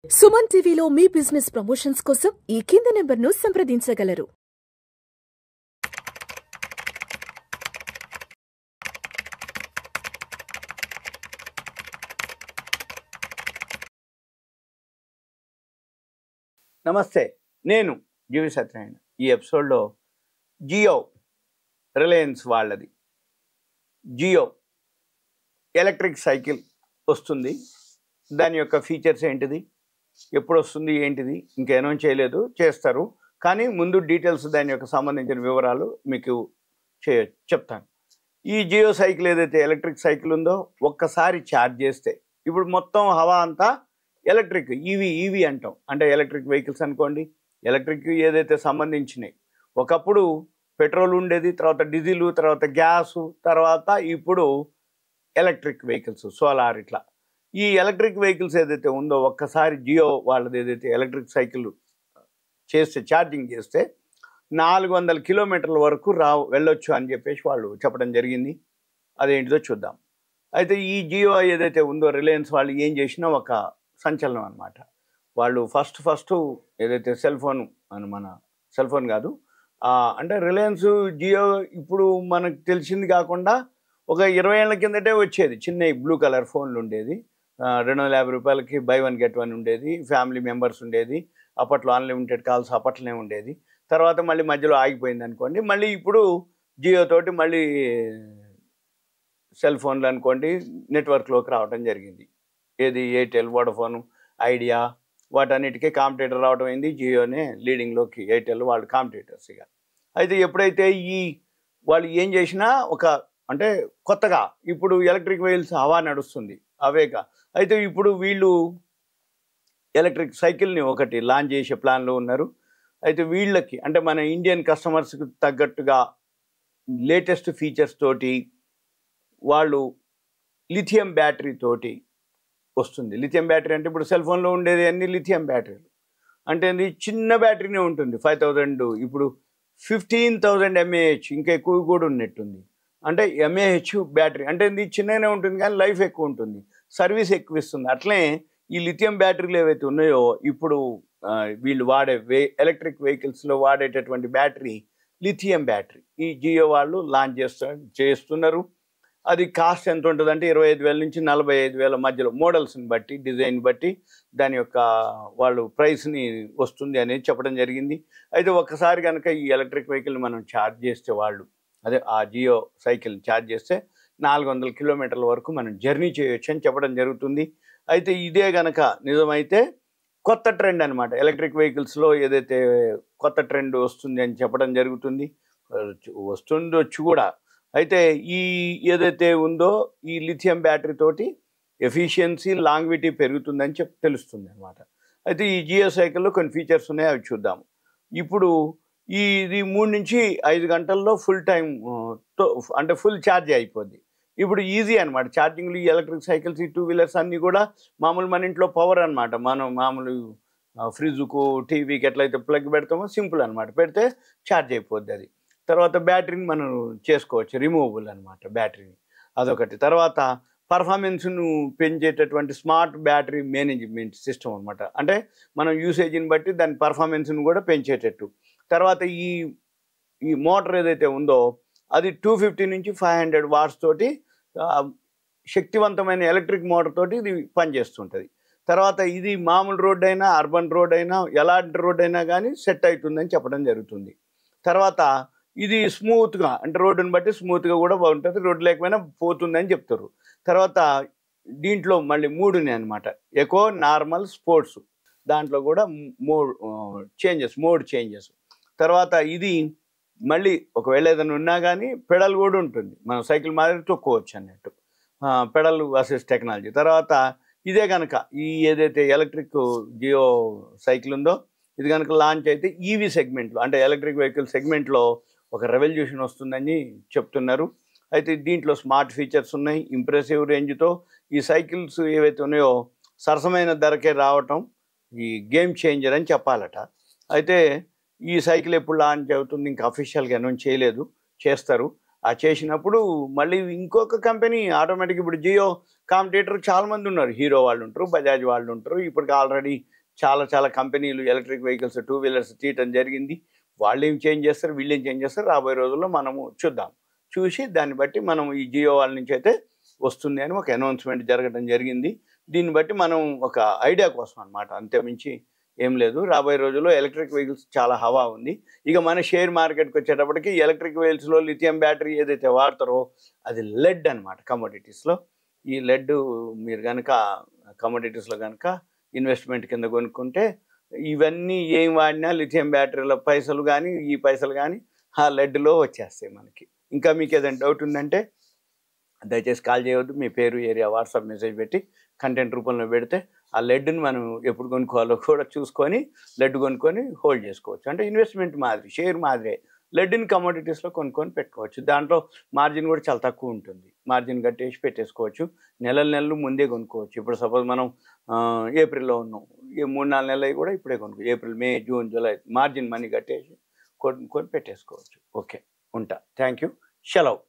సుమన్ టీవీలో మీ business promotions కోసం ఈ కింది నెంబర్ను సంప్రదించగలరు. నమస్తే, నేను జీవి సత్యనారాయణ. ఈ ఎపిసోడ్లో జియో రిలయన్స్ వాళ్ళది జియో ఎలక్ట్రిక్ సైకిల్ వస్తుంది. దాని యొక్క ఫీచర్స్ ఏంటిది, ఎప్పుడు వస్తుంది, ఏంటిది ఇంకా అనౌన్స్ చేయలేదు, చేస్తారు. కానీ ముందు డీటెయిల్స్ దాని యొక్క సంబంధించిన వివరాలు మీకు చెప్తాను. ఈ జియో సైకిల్ ఏదైతే ఎలక్ట్రిక్ సైకిల్ ఉందో ఒక్కసారి ఛార్జ్ చేస్తే ఇప్పుడు మొత్తం హవా అంతా ఎలక్ట్రిక్ ఈవీ అంటాం. అంటే ఎలక్ట్రిక్ వెహికల్స్ అనుకోండి. ఎలక్ట్రిక్ ఏదైతే సంబంధించినాయి, ఒకప్పుడు పెట్రోల్ ఉండేది, తర్వాత డీజిల్, తర్వాత గ్యాసు, తర్వాత ఇప్పుడు ఎలక్ట్రిక్ వెహికల్స్, సోలార్. ఇట్లా ఈ ఎలక్ట్రిక్ వెహికల్స్ ఏదైతే ఉందో ఒక్కసారి జియో వాళ్ళది ఏదైతే ఎలక్ట్రిక్ సైకిల్ చేస్తే, ఛార్జింగ్ చేస్తే 400 కిలోమీటర్ల వరకు వెళ్ళొచ్చు అని చెప్పేసి వాళ్ళు చెప్పడం జరిగింది. అదేంటిదో చూద్దాం. అయితే ఈ జియో ఏదైతే ఉందో రిలయన్స్ వాళ్ళు ఏం చేసినా ఒక సంచలనం అనమాట. వాళ్ళు ఫస్ట్ ఏదైతే సెల్ ఫోన్ కాదు, అంటే రిలయన్స్ జియో ఇప్పుడు మనకు తెలిసింది కాకుండా ఒక 20 ఏళ్ల కిందటే వచ్చేది. చిన్న బ్లూ కలర్ ఫోన్లు ఉండేది, 250 రూపాయలకి బై 1 గెట్ 1 ఉండేది, ఫ్యామిలీ మెంబర్స్ ఉండేది. అప్పట్లో అన్లిమిటెడ్ కాల్స్ అప్పట్లోనే ఉండేది. తర్వాత మళ్ళీ మధ్యలో ఆగిపోయింది అనుకోండి. మళ్ళీ ఇప్పుడు జియో తోటి మళ్ళీ సెల్ ఫోన్లు అనుకోండి నెట్వర్క్లోకి రావడం జరిగింది. ఏది ఎయిర్టెల్, వోడాఫోన్, ఐడియా, వాటన్నిటికీ కాంపిటేటర్ రావడం అయింది. జియోనే లీడింగ్లోకి, ఎయిర్టెల్ వాళ్ళు కాంపిటేటర్స్. ఇక అయితే ఎప్పుడైతే వాళ్ళు ఏం చేసినా అంటే కొత్తగా ఇప్పుడు ఎలక్ట్రిక్ వెహికల్స్ హవా నడుస్తుంది, అవేగా. అయితే ఇప్పుడు వీళ్ళు ఎలక్ట్రిక్ సైకిల్ని ఒకటి లాంచ్ చేసే ప్లాన్లో ఉన్నారు. అయితే వీళ్ళకి అంటే మన ఇండియన్ కస్టమర్స్కి తగ్గట్టుగా లేటెస్ట్ ఫీచర్స్ తోటి వాళ్ళు లిథియం బ్యాటరీ తోటి వస్తుంది. లిథియం బ్యాటరీ అంటే ఇప్పుడు సెల్ ఫోన్లో ఉండేది అన్ని లిథియం బ్యాటరీలు. అంటే అది చిన్న బ్యాటరీనే ఉంటుంది, 5000, ఇప్పుడు 15,000 mAh, ఇంకా ఎక్కువ కూడా ఉన్నట్టుంది. అంటే mAh బ్యాటరీ అంటే ఇది చిన్నగానే ఉంటుంది కానీ లైఫ్ ఎక్కువ ఉంటుంది, సర్వీస్ ఎక్కువ ఇస్తుంది. అట్లనే ఈ లిథియం బ్యాటరీలు ఏవైతే ఉన్నాయో ఇప్పుడు వీళ్ళు వాడే ఎలక్ట్రిక్ వెహికల్స్లో వాడేటటువంటి బ్యాటరీ లిథియం బ్యాటరీ ఈ జియో వాళ్ళు లాంచ్ చేస్తున్నారు. అది కాస్ట్ ఎంత ఉంటుంది అంటే 25,000 నుంచి 45,000 మధ్యలో, మోడల్స్ని బట్టి, డిజైన్ బట్టి దాని యొక్క వాళ్ళు ప్రైస్ని వస్తుంది అనేది చెప్పడం జరిగింది. అయితే ఒక్కసారి కనుక ఈ ఎలక్ట్రిక్ వెహికల్ని మనం ఛార్జ్ చేస్తే, వాళ్ళు ఆ జియో సైకిల్ని ఛార్జ్ చేస్తే 400 కిలోమీటర్ల వరకు మనం జర్నీ చేయొచ్చు అని చెప్పడం జరుగుతుంది. అయితే ఇదే కనుక నిజమైతే కొత్త ట్రెండ్ అనమాట. ఎలక్ట్రిక్ వెహికల్స్లో ఏదైతే కొత్త ట్రెండ్ వస్తుంది అని చెప్పడం జరుగుతుంది, వస్తుండొచ్చు కూడా. అయితే ఏదైతే ఉందో ఈ లిథియం బ్యాటరీ తోటి ఎఫిషియన్సీ, లాంగ్విటీ పెరుగుతుందని తెలుస్తుంది అనమాట. అయితే ఈ జియో సైకిల్లో కొన్ని ఫీచర్స్ ఉన్నాయి, అవి చూద్దాము. ఇప్పుడు ఇది 3 నుంచి 5 గంటల్లో ఫుల్ టైం అంటే ఫుల్ ఛార్జ్ అయిపోద్ది. ఇప్పుడు ఈజీ అనమాట ఛార్జింగ్లు. ఈ ఎలక్ట్రిక్ సైకిల్స్, ఈ 2 వీలర్స్ అన్నీ కూడా మన ఇంట్లో పవర్ అనమాట. మనం మామూలు ఫ్రిడ్జ్కు, టీవీకి ఎట్లయితే ప్లగ్ పెడతామో సింపుల్ అనమాట, పెడితే ఛార్జ్ అయిపోద్ది అది. తర్వాత బ్యాటరీని మనం చేసుకోవచ్చు, రిమూవబుల్ అనమాట బ్యాటరీని, అదొకటి. తర్వాత పర్ఫార్మెన్స్ను పెంచేటటువంటి స్మార్ట్ బ్యాటరీ మేనేజ్మెంట్ సిస్టమ్ అనమాట. అంటే మనం యూసేజ్ని బట్టి దాని పర్ఫార్మెన్స్ను కూడా పెంచేటట్టు. తర్వాత ఈ మోటార్ ఏదైతే ఉందో అది 250 నుంచి 500 వాట్స్ తోటి శక్తివంతమైన ఎలక్ట్రిక్ మోటార్ తోటి ఇది పనిచేస్తుంటుంది. తర్వాత ఇది మామూలు రోడ్ అయినా, అర్బన్ రోడ్ అయినా, ఎలాంటి రోడ్ అయినా కానీ సెట్ అవుతుందని చెప్పడం జరుగుతుంది. తర్వాత ఇది స్మూత్గా, అంటే రోడ్డుని బట్టి స్మూత్గా కూడా బాగుంటుంది, రోడ్డు లేకపోయినా పోతుందని చెప్తారు. తర్వాత దీంట్లో మళ్ళీ 3 ఉన్నాయి అనమాట, ఎకో, నార్మల్, స్పోర్ట్స్. దాంట్లో కూడా మోడ్ చేంజెస్. తర్వాత ఇది మళ్ళీ ఒకవేళ ఏదైనా ఉన్నా కానీ పెడల్ కూడా ఉంటుంది, మనం సైకిల్ మాదిరి తొక్కోవచ్చు అన్నట్టు, పెడల్ అసిస్ట్ టెక్నాలజీ. తర్వాత ఇదే కనుక ఏదైతే ఎలక్ట్రిక్ జియో సైకిల్ ఉందో ఇది కనుక లాంచ్ అయితే ఈవీ సెగ్మెంట్లో, అంటే ఎలక్ట్రిక్ వెహికల్ సెగ్మెంట్లో ఒక రెవల్యూషన్ వస్తుందని చెప్తున్నారు. అయితే దీంట్లో స్మార్ట్ ఫీచర్స్ ఉన్నాయి, ఇంప్రెసివ్ రేంజ్తో ఈ సైకిల్స్ ఏవైతే ఉన్నాయో సరసమైన ధరకే రావటం ఈ గేమ్ చేంజర్ అని చెప్పాలట. అయితే ఈ సైకిల్ ఎప్పుడు లాంచ్ అవుతుంది ఇంకా అఫీషియల్గా అనౌన్స్ చేయలేదు, చేస్తారు. ఆ చేసినప్పుడు మళ్ళీ ఇంకొక కంపెనీ ఆటోమేటిక్ ఇప్పుడు జియో కాంపిటేటర్ చాలామంది ఉన్నారు. హీరో వాళ్ళు ఉంటారు, బజాజ్ వాళ్ళు ఉంటారు. ఇప్పటికి ఆల్రెడీ చాలా కంపెనీలు ఎలక్ట్రిక్ వెహికల్స్, టూ వీలర్స్ తీయటం జరిగింది. వాళ్ళు ఏం చేంజ్ చేస్తారు, వీళ్ళు ఏం చేంజ్ చేస్తారు, రాబోయే రోజుల్లో మనము చూద్దాం. చూసి దాన్ని బట్టి మనం ఈ జియో వాళ్ళ నుంచి అయితే వస్తుంది అని ఒక అనౌన్స్మెంట్ జరగడం జరిగింది. దీన్ని బట్టి మనం ఒక ఐడియా కోసం అనమాట, అంతేమించి ఏం లేదు. రాబోయే రోజుల్లో ఎలక్ట్రిక్ వెహికల్స్ చాలా హవా ఉంది. ఇక మన షేర్ మార్కెట్కి వచ్చేటప్పటికి ఎలక్ట్రిక్ వెహికల్స్లో లిథియం బ్యాటరీ ఏదైతే వాడతారో అది లెడ్ అనమాట. కమోడిటీస్లో ఈ లెడ్ మీరు కనుక కమోడిటీస్లో కనుక ఇన్వెస్ట్మెంట్ కింద కొనుక్కుంటే ఇవన్నీ ఏం వాడినా లిథియం బ్యాటరీల పైసలు కానీ ఈ పైసలు కానీ ఆ లెడ్లో వచ్చేస్తాయి మనకి. ఇంకా మీకు ఏదైనా డౌట్ ఉందంటే దయచేసి కాల్ చేయవద్దు. మీ పేరు, ఏరియా, వాట్సాప్ మెసేజ్ పెట్టి కంటెంట్ రూపంలో పెడితే ఆ లెడ్ని మనం ఎప్పుడు కొనుక్కోవాలో కూడా చూసుకొని లెడ్ కొనుక్కొని హోల్డ్ చేసుకోవచ్చు. అంటే ఇన్వెస్ట్మెంట్ మాదిరి, షేర్ మాదిరే లెడ్ని కమోడిటీస్లో కొనుక్కొని పెట్టుకోవచ్చు. దాంట్లో మార్జిన్ కూడా చాలా తక్కువ ఉంటుంది. మార్జిన్ కట్టేసి పెట్టేసుకోవచ్చు. నెలలు ముందే కొనుక్కోవచ్చు. ఇప్పుడు సపోజ్ మనం ఏప్రిల్లో ఉన్నాం, ఈ 3-4 నెలలు కూడా ఇప్పుడే కొనుక్కోవచ్చు. ఏప్రిల్, మే, జూన్, జూలై మార్జిన్ మనీ కట్టేసి కొనుక్కొని పెట్టేసుకోవచ్చు. ఓకే, ఉంటా. Thank you. సెలవు.